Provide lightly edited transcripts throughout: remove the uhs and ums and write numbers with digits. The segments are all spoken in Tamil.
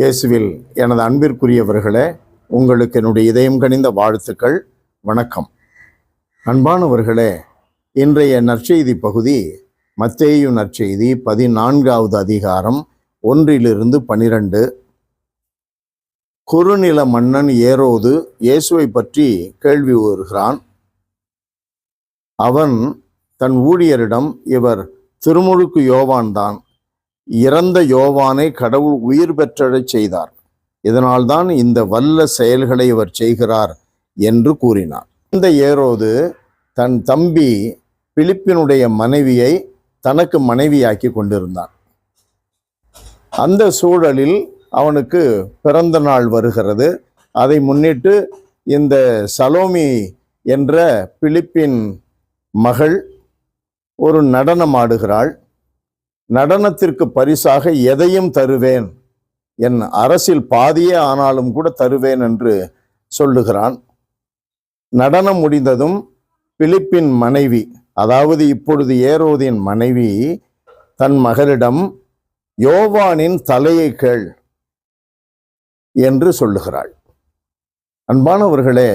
இயேசுவில் எனது அன்பிற்குரியவர்களே, உங்களுக்கு என்னுடைய இதயம் கனிந்த வாழ்த்துக்கள். வணக்கம். அன்பானவர்களே, இன்றைய நற்செய்தி பகுதி மத்தேயு நற்செய்தி 14வது அதிகாரம் 1-12. குறுநில மன்னன் ஏரோது இயேசுவை பற்றி கேள்வி வருகிறான். அவன் தன் ஊழியரிடம், இவர் திருமுழுக்கு யோவான்தான், இறந்த யோவானை கடவுள் உயிர் பெற்றச் செய்தார், இதனால்தான் இந்த வல்ல செயல்களை இவர் செய்கிறார் என்று கூறினார். இந்த ஏரோது தன் தம்பி பிலிப்பினுடைய மனைவியை தனக்கு மனைவியாக்கி கொண்டிருந்தான். அந்த சூழலில் அவனுக்கு பிறந்த நாள் வருகிறது. அதை முன்னிட்டு இந்த சலோமி என்ற பிலிப்பின் மகள் ஒரு நடனம் ஆடுகிறாள். நடனத்திற்கு பரிசாக எதையும் தருவேன், என் அரசில் பாதியே ஆனாலும் கூட தருவேன் என்று சொல்லுகிறான். நடனம் முடிந்ததும் பிலிப்பின் மனைவி, அதாவது இப்பொழுது ஏரோதின் மனைவி, தன் மகளிடம் யோவானின் தலையை கேள் என்று சொல்லுகிறாள். அன்பானவர்களே,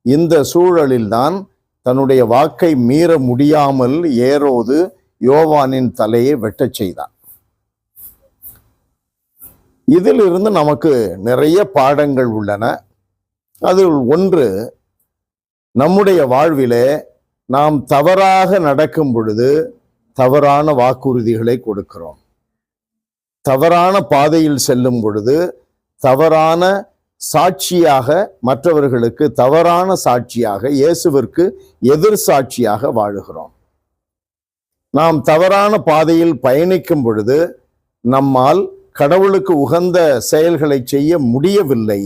இந்த சூழலில்தான் தன்னுடைய வாக்கை மீற முடியாமல் ஏரோது யோவானின் தலையை வெட்டச் செய்தான். இதிலிருந்து நமக்கு நிறைய பாடங்கள் உள்ளன. அதில் ஒன்று, நம்முடைய வாழ்விலே நாம் தவறாக நடக்கும் பொழுது தவறான வாக்குறுதிகளை கொடுக்கிறோம். தவறான பாதையில் செல்லும் பொழுது தவறான சாட்சியாக, மற்றவர்களுக்கு தவறான சாட்சியாக, இயேசுவிற்கு எதிர் சாட்சியாக வாழுகிறோம். நாம் தவறான பாதையில் பயணிக்கும் பொழுது நம்மால் கடவுளுக்கு உகந்த செயல்களை செய்ய முடியவில்லை.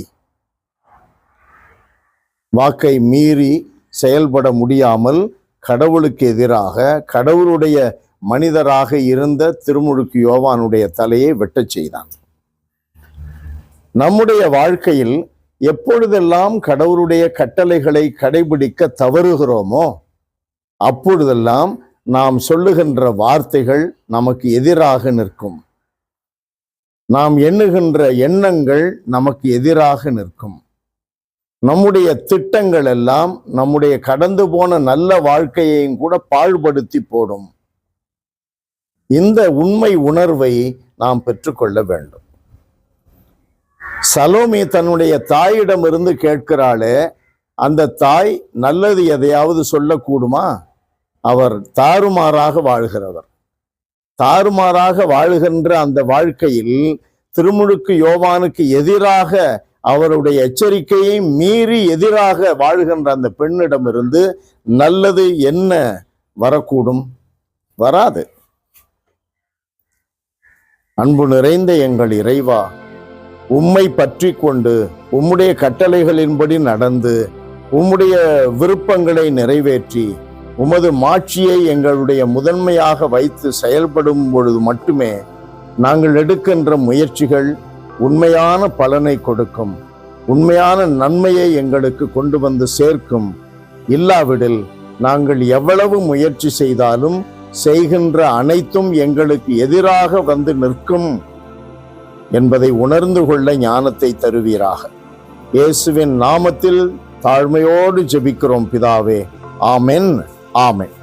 வாக்கை மீறி செயல்பட முடியாமல் கடவுளுக்கு எதிராக, கடவுளுடைய மனிதராக இருந்த திருமுழுக்கு யோவானுடைய தலையை வெட்டச் செய்தான். நம்முடைய வாழ்க்கையில் எப்பொழுதெல்லாம் கடவுளுடைய கட்டளைகளை கடைபிடிக்க தவறுகிறோமோ அப்பொழுதெல்லாம் நாம் சொல்லுகின்ற வார்த்தைகள் நமக்கு எதிராக நிற்கும். நாம் எண்ணுகின்ற எண்ணங்கள் நமக்கு எதிராக நிற்கும். நம்முடைய திட்டங்கள் எல்லாம் நம்முடைய கடந்து போன நல்ல வாழ்க்கையையும் கூட பாழ்படுத்தி போடும். இந்த உண்மை உணர்வை நாம் பெற்றுக்கொள்ள வேண்டும். சலோமி தன்னுடைய தாயிடமிருந்து கேட்கிறாளே, அந்த தாய் நல்லது எதையாவது சொல்லக்கூடுமா? அவர் தாறுமாறாக வாழ்கிறவர். தாறுமாறாக வாழுகின்ற அந்த வாழ்க்கையில் திருமுழுக்கு யோவானுக்கு எதிராக, அவருடைய எச்சரிக்கையை மீறி எதிராக வாழ்கின்ற அந்த பெண்ணிடமிருந்து நல்லது என்ன வரக்கூடும்? வராது. அன்பு நிறைந்த எங்கள் இறைவா, உம்மை பற்றி கொண்டு உம்முடைய கட்டளைகளின்படி நடந்து உம்முடைய விருப்பங்களை நிறைவேற்றி உமது மாட்சியை எங்களுடைய முதன்மையாக வைத்து செயல்படும் பொழுது மட்டுமே நாங்கள் எடுக்கின்ற முயற்சிகள் உண்மையான பலனை கொடுக்கும், உண்மையான நன்மையை எங்களுக்கு கொண்டு வந்து சேர்க்கும். இல்லாவிடில் நாங்கள் எவ்வளவு முயற்சி செய்தாலும் செய்கின்ற அனைத்தும் எங்களுக்கு எதிராக வந்து நிற்கும் என்பதை உணர்ந்து கொள்ள ஞானத்தை தருவீராக. இயேசுவின் நாமத்தில் தாழ்மையோடு ஜெபிக்கிறோம் பிதாவே. ஆமென். ஆமென்.